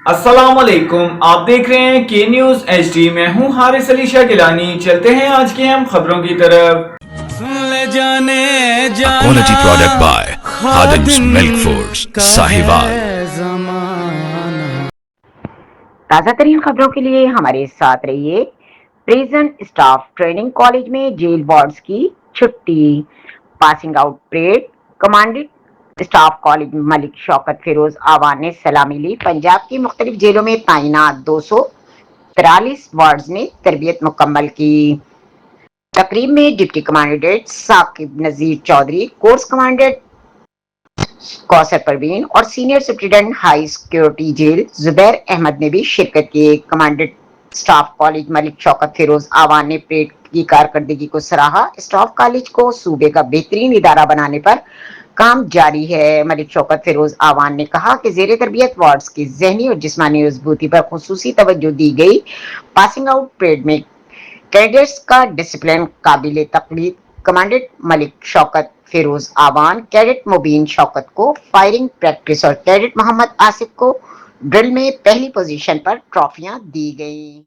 अस्सलाम वालेकुम, आप देख रहे हैं के न्यूज HD। मैं हूं हारिस अली शाह गिलानी। चलते हैं आज की हम खबरों की तरफ। ले जाने जाना quality product by Khadim's Milk Foods, Sahiwal। ताज़ा तरीन खबरों के लिए हमारे साथ रहिए। प्रिजन स्टाफ ट्रेनिंग कॉलेज में जेल वार्ड्स की छुट्टी, passing out parade, commandant staff college Malik Shaukat Feroz Awan ने सलामी ली। पंजाब की मुख्तलिफ जेलों में तैनात 243 वार्ड्स ने तरबियत मुकम्मल की। तकरीब में deputy commandant Saqib Nazir Chaudhry, course commandant Kausar Parveen और senior superintendent high security jail Zubair Ahmed ने भी शिरकत की। Commandant staff college Malik Shaukat Feroz Awan ने परेड की कारकर्दगी को सराहा। स्टाफ कॉलेज को सूबे का बेहतरीन इदारा बनाने पर काम जारी है। मलिक शौकत फिरोज आवान ने कहा कि जेर तरबियत वार्ड्स की जहनी और जिस्मानी मजबूती पर खुसूसी तवज्जो दी गई। पासिंग आउट परेड में कैडेट्स का डिसिप्लिन काबिल तकलीद। कमांडेंट मलिक शौकत फिरोज आवान, कैडेट मुबीन शौकत को फायरिंग प्रैक्टिस और कैडेट मोहम्मद आसिफ को ड्रिल में पहली पोजीशन पर ट्रॉफियां दी गई।